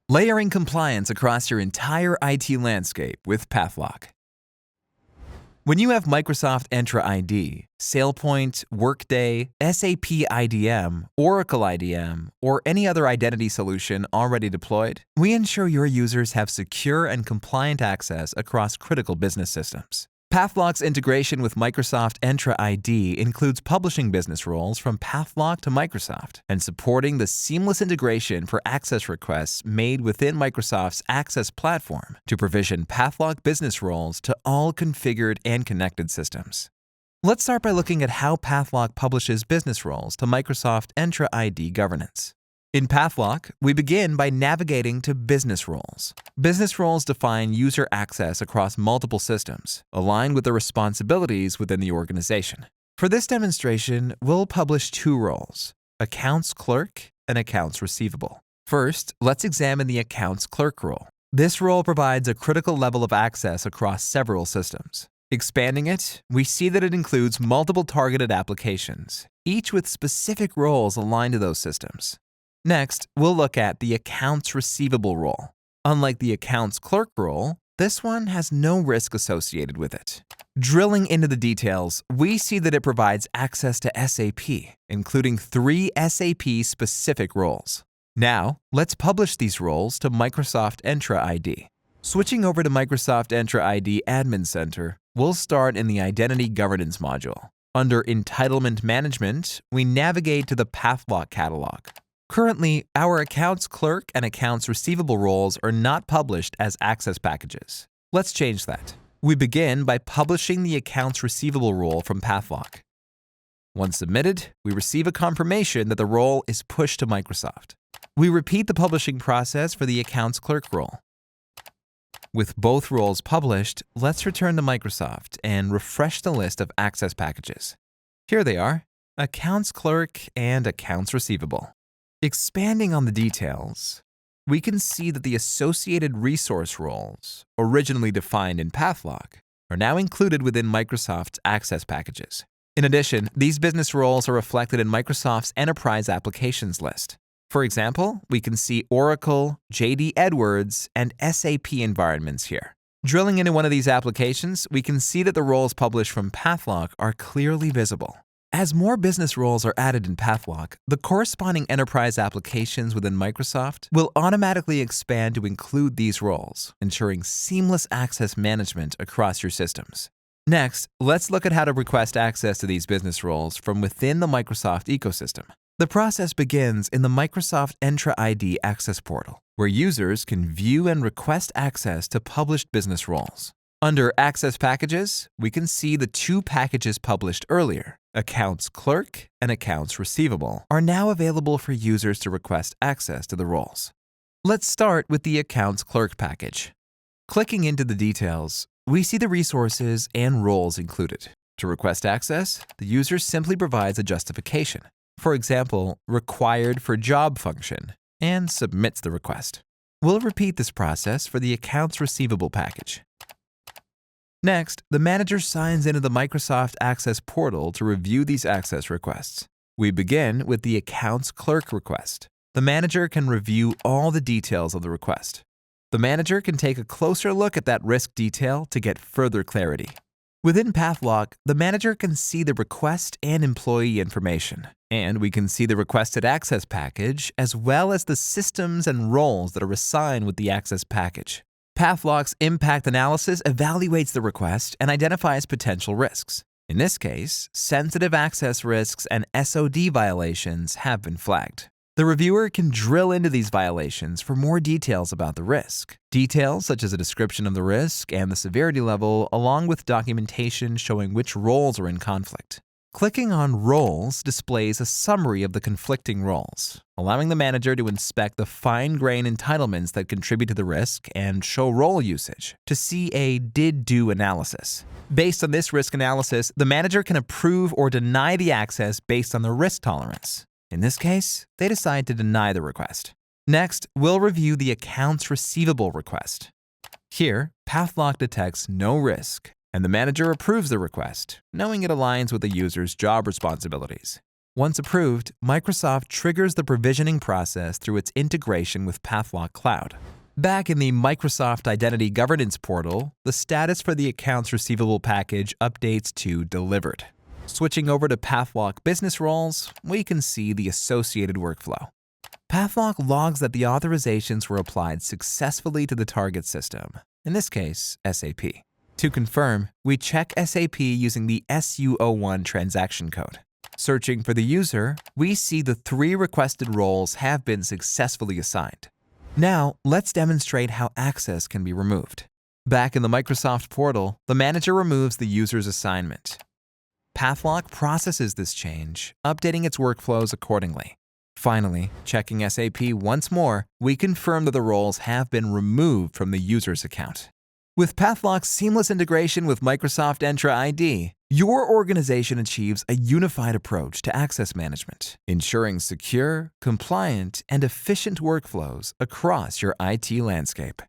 Layering compliance across your entire IT landscape with Pathlock. When you have Microsoft Entra ID, SailPoint, Workday, SAP IDM, Oracle IDM, or any other identity solution already deployed, we ensure your users have secure and compliant access across critical business systems. Pathlock's integration with Microsoft Entra ID includes publishing business roles from Pathlock to Microsoft and supporting the seamless integration for access requests made within Microsoft's Access platform to provision Pathlock business roles to all configured and connected systems. Let's start by looking at how Pathlock publishes business roles to Microsoft Entra ID governance. In Pathlock, we begin by navigating to Business Roles. Business roles define user access across multiple systems, aligned with the responsibilities within the organization. For this demonstration, we'll publish two roles, Accounts Clerk and Accounts Receivable. First, let's examine the Accounts Clerk role. This role provides a critical level of access across several systems. Expanding it, we see that it includes multiple targeted applications, each with specific roles aligned to those systems. Next, we'll look at the Accounts Receivable role. Unlike the Accounts Clerk role, this one has no risk associated with it. Drilling into the details, we see that it provides access to SAP, including 3 SAP-specific roles. Now, let's publish these roles to Microsoft Entra ID. Switching over to Microsoft Entra ID Admin Center, we'll start in the Identity Governance module. Under Entitlement Management, we navigate to the Pathlock catalog. Currently, our Accounts Clerk and Accounts Receivable roles are not published as access packages. Let's change that. We begin by publishing the Accounts Receivable role from Pathlock. Once submitted, we receive a confirmation that the role is pushed to Microsoft. We repeat the publishing process for the Accounts Clerk role. With both roles published, let's return to Microsoft and refresh the list of access packages. Here they are, Accounts Clerk and Accounts Receivable. Expanding on the details, we can see that the associated resource roles, originally defined in Pathlock, are now included within Microsoft's access packages. In addition, these business roles are reflected in Microsoft's Enterprise Applications list. For example, we can see Oracle, JD Edwards, and SAP environments here. Drilling into one of these applications, we can see that the roles published from Pathlock are clearly visible. As more business roles are added in Pathlock, the corresponding enterprise applications within Microsoft will automatically expand to include these roles, ensuring seamless access management across your systems. Next, let's look at how to request access to these business roles from within the Microsoft ecosystem. The process begins in the Microsoft Entra ID Access portal, where users can view and request access to published business roles. Under Access Packages, we can see the 2 packages published earlier, Accounts Clerk and Accounts Receivable, are now available for users to request access to the roles. Let's start with the Accounts Clerk package. Clicking into the details, we see the resources and roles included. To request access, the user simply provides a justification, for example, required for job function, and submits the request. We'll repeat this process for the Accounts Receivable package. Next, the manager signs into the Microsoft Access portal to review these access requests. We begin with the Accounts Clerk request. The manager can review all the details of the request. The manager can take a closer look at that risk detail to get further clarity. Within Pathlock, the manager can see the request and employee information, and we can see the requested access package as well as the systems and roles that are assigned with the access package. Pathlock's impact analysis evaluates the request and identifies potential risks. In this case, sensitive access risks and SOD violations have been flagged. The reviewer can drill into these violations for more details about the risk. Details such as a description of the risk and the severity level, along with documentation showing which roles are in conflict. Clicking on Roles displays a summary of the conflicting roles, allowing the manager to inspect the fine-grained entitlements that contribute to the risk and show role usage to see a did-do analysis. Based on this risk analysis, the manager can approve or deny the access based on the risk tolerance. In this case, they decide to deny the request. Next, we'll review the Accounts Receivable request. Here, Pathlock detects no risk, and the manager approves the request, knowing it aligns with the user's job responsibilities. Once approved, Microsoft triggers the provisioning process through its integration with Pathlock Cloud. Back in the Microsoft Identity Governance portal, the status for the accounts receivable package updates to delivered. Switching over to Pathlock Business Roles, we can see the associated workflow. Pathlock logs that the authorizations were applied successfully to the target system, in this case, SAP. To confirm, we check SAP using the SU01 transaction code. Searching for the user, we see the 3 requested roles have been successfully assigned. Now, let's demonstrate how access can be removed. Back in the Microsoft portal, the manager removes the user's assignment. Pathlock processes this change, updating its workflows accordingly. Finally, checking SAP once more, we confirm that the roles have been removed from the user's account. With Pathlock's seamless integration with Microsoft Entra ID, your organization achieves a unified approach to access management, ensuring secure, compliant, and efficient workflows across your IT landscape.